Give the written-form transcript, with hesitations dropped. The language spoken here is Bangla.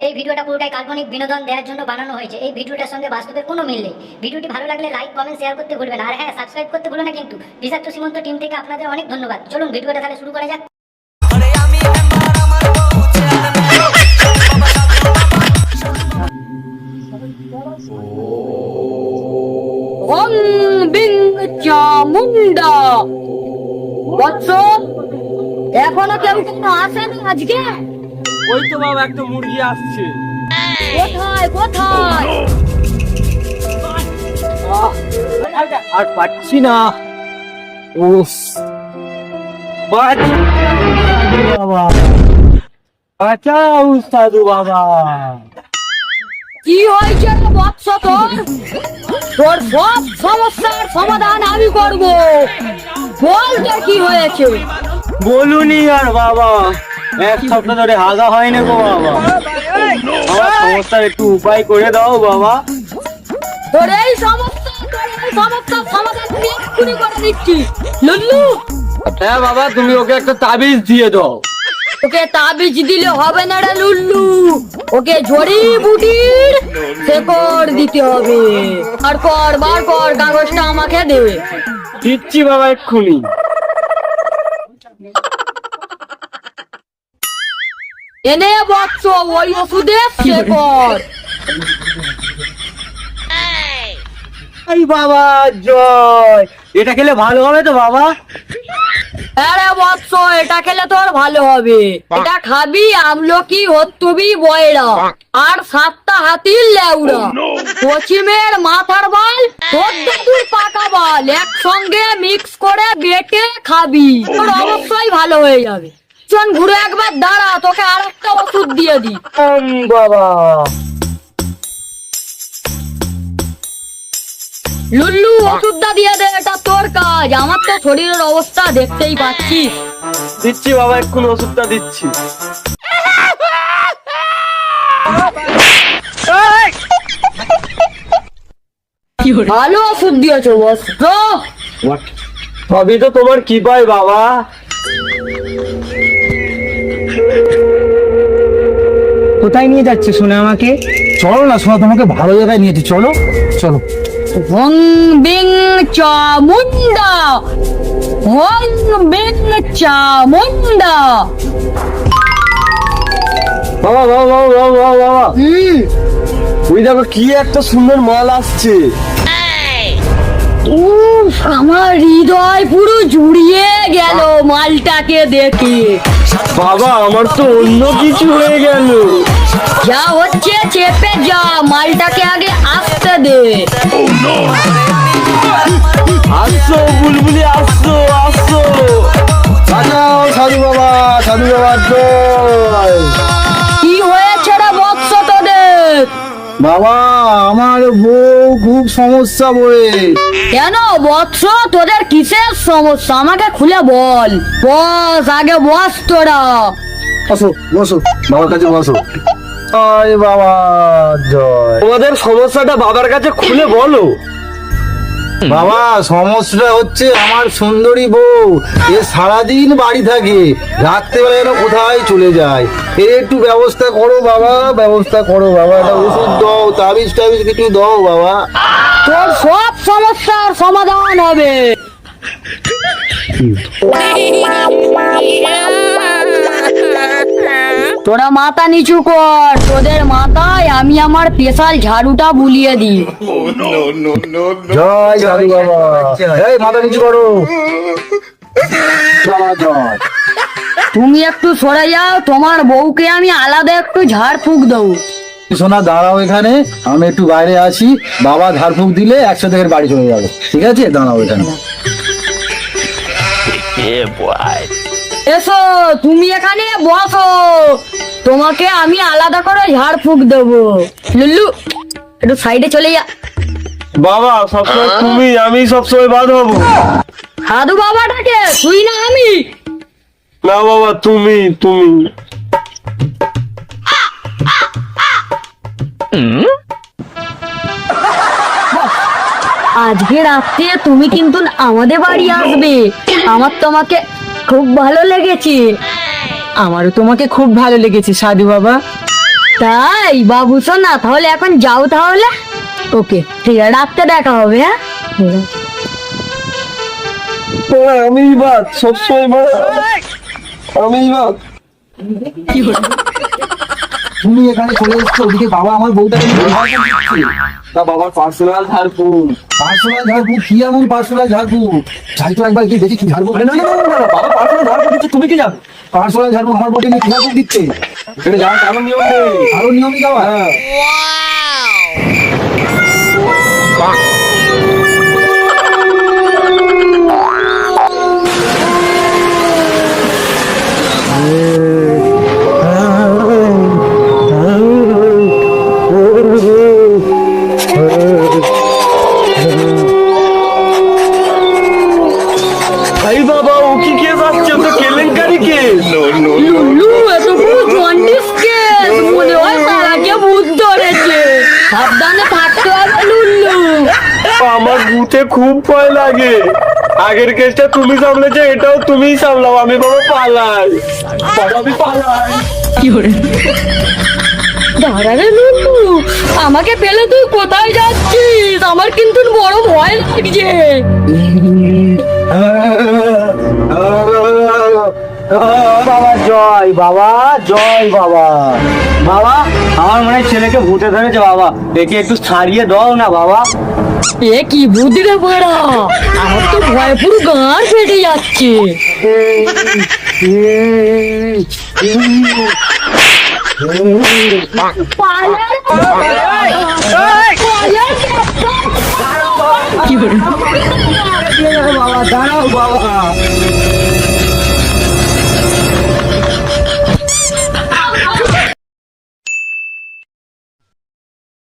এই ভিডিওটা পুরোটাই কাল্পনিক বিনোদন দেওয়ার জন্য বানানো হয়েছে। এই ভিডিওটার সঙ্গে বাস্তবের কোনো মিল নেই। ভিডিওটি ভালো লাগলে লাইক কমেন্ট শেয়ার করতে ভুলবেন না। আর হ্যাঁ, সাবস্ক্রাইব করতে ভুলো না কিন্তু। বিষাক্ত সীমন্ত টিম থেকে আপনাদের অনেক ধন্যবাদ। চলুন ভিডিওটা তাহলে শুরু করা যাক। ওং বিং চামুন্ডা। বৎস, এখনো কেউ কোনো আসেনি আজকে? ওই তো বাবা একটা মুরগি আসছে। কোথায় কোথায়? আর পাচ্ছি না। উফ, বাবা বাঁচাও সাধু বাবা। কি হয়েছে রে বৎস তোর? তোর সব সমস্যার সমাধান আমি করব। বল তোর কি হয়েছে? বলুনি আর বাবা, এক সপ্তাহ ধরে হাগা হয় না গো বাবা। আমার সমস্যার একটু উপায় করে দাও বাবা। তোর এই সমস্যার সমাধান আমি এক্ষুনি করে দিচ্ছি। লুল্লু, হ্যাঁ বাবা, তুমি ওকে একটা তাবিজ দিয়ে দাও। ওকে তাবিজ দিলে হবে না রে লুল্লু, ওকে ঝড়ি বুটির শেকড় দিতে হবে। বার কর কাগজটা আমাকে দে। দিচ্ছি বাবা এক্ষুনি। এনে বৎস ওই ওষুধের শেকড়। এই বাবা জয়, এটা খেলে ভালো হবে তো বাবা? আরে বৎস, এটা খেলে তোর ভালো হবে। এটা খাবি আমলকি হত্তুবি বয়রা আর 7টা হাতির লেউড়া, পশ্চিমের মাথার বাল, তোর দাদুর পাকা বাল একসঙ্গে মিক্স করে বেটে খাবি, তোর অবশ্যই ভালো হয়ে যাবে। চল ঘুরে একবার দাঁড়া, তোকে আর একটা ওষুধ দিয়ে দি। বাবা লুল্লু, ওষুধটা দিয়ে দে, এটা তোর কাজ। আমার তো শরীরের অবস্থা দেখতেই পাচ্ছিস। দিচ্ছি বাবা, এক্ষুনি ওষুধটা দিচ্ছি। ভালো ওষুধ দিয়েছো বস। সবই তো তোমার কি পাই বাবা। কোথায় নিয়ে যাচ্ছে শোনা আমাকে? চলো না শোনা, তোমাকে ভালো জায়গায় নিয়েছি, চলো চলো। ওং বিং চামুন্ডা, ওং বিং চামুন্ডা। বাবা বাবা বাবা বাবা বাবা বাবা, ওই দেখো কি একটা সুন্দর মাল আসছে। উফ, আমার হৃদয় পুরো জুড়িয়ে গেল মালটাকে দেখে। বাবা আমার তো অন্য কিছু হয়ে গেল। যা হচ্ছে চেপে যা, মালটাকে আগে আসতে দে। আসছো বুলবুলি, আসছো আসছো। বাঁচাও সাধু বাবা, সাধু বাবা জয়। কি হয়েছে রে বৎস তোদের? বাবা আমার বউ খুব সমস্যা বলে। কেন বৎস, তোদের কিসের সমস্যা আমাকে খুলে বল। বস, আগে বস তোরা। বসো বসো, বাবার কাছে বসো। জয় বাবা জয়। তোমাদের সমস্যাটা বাবার কাছে খুলে বলো। বাবা সমস্যা হচ্ছে আমার সুন্দরী বউ, এ সারাদিন বাড়ি থাকে, রাত্রেবেলা যেন কোথায় চলে যায়। এর একটু ব্যবস্থা করো বাবা, ব্যবস্থা করো বাবা। একটা ওষুধ দাও, তাবিজ টাবিজ কিছু দাও বাবা। তোর সব সমস্যার সমাধান হবে। তোরা মাথা নিচু কর, তোদের মাথায় আমি আমার স্পেশাল ঝাড়ুটা বুলিয়ে দিই। জয় সাধু বাবা। এই মাথা নিচু করো। বাবা জয়। তুমি একটু সরে যাও, তোমার বউকে আমি আলাদা একটু ঝাড় ফুঁক দেবো। সোনা দাঁড়াও এখানে, আমি একটু বাইরে আসি। বাবা ঝাড়ফুঁক দিলে একসাথে এর বাড়ি চলে যাবে, ঠিক আছে? দাঁড়াও এখানে। এসো, তুমি এখানে বসো, তোমাকে আমি আলাদা করে ঝাড় ফুঁক দেবো। লুল্লু, একটু সাইডে চলে যা। বাবা সবসময় তুমি, আমি সবসময় বাদ হবো। সাধু বাবাটাকে তুই না আমি? না বাবা, তুমি তুমি। আজকে রাত্রে তুমি কিন্তু আমাদের বাড়ি আসবে। আমার তোমাকে খুব ভালো লেগেছে। আমারও তোমাকে খুব ভালো লেগেছে সাধু বাবা। তাই বাবু শোনা, তাহলে এখন যাও তাহলে। ওকে ঠিক আছে, রাত্রে দেখা হবে। হ্যাঁ ঠিক আছে। আমি বাদ সবসময় আমি বাদ। তুমি এখানে চলে এসছো, ওদিকে বাবা আমার বউটাকে তা বাবার পার্সোনাল ঝাড়ফুঁক। পার্সোনাল ঝাড়ফুঁক কি এমন পার্সোনাল ঝাড়ফুঁক? যাই তো একবার কি দেখি কি ঝাড়ফুঁক। না না না না, বাবা পার্সোনাল ঝাড়ফুঁক দিচ্ছে, তুমি কি জানো? পার্সোনাল ঝাড়ফুঁক আমার বউকে নিয়ে কি ঝাড়ফুঁক দিচ্ছে? এটা যাওয়ার কারণ নিয়ম নেই। আরো নিয়মিত যাওয়া। হ্যাঁ। ভাই বাবা, ও কি খেয়ে যাচ্ছে? তো কেলেঙ্কারি কেস। লুলু এত পুরো জন্ডিস কেস, মনে হয় তারাকে ভূত ধরেছে। সাবধানে থাকতে হবে লুলু। আমার ভূতে খুব ভয় লাগে। আগের কেসটা তুমি সামলেছো, এটাও তুমিই সামলাও। আমি বাবা পালাই, বাবা আমি পালাই। দাঁড়ারে লুলু, আমাকে ফেলে তুই কোথায় যাচ্ছিস? আমার কিন্তু বড় ভয় লাগছে। বাবা জয়, বাবা জয়, বাবা বাবা আমার মনে হয় ছেলেকে ভূতে ধরেছে। বাবা একে একটু ছাড়িয়ে দাও না বাবা। এ কি বুদ্ধি রে বড়া, আমার তো ভয় পুরো গাঁর ফেটে যাচ্ছে। বাবা দাঁড়াও বাবা।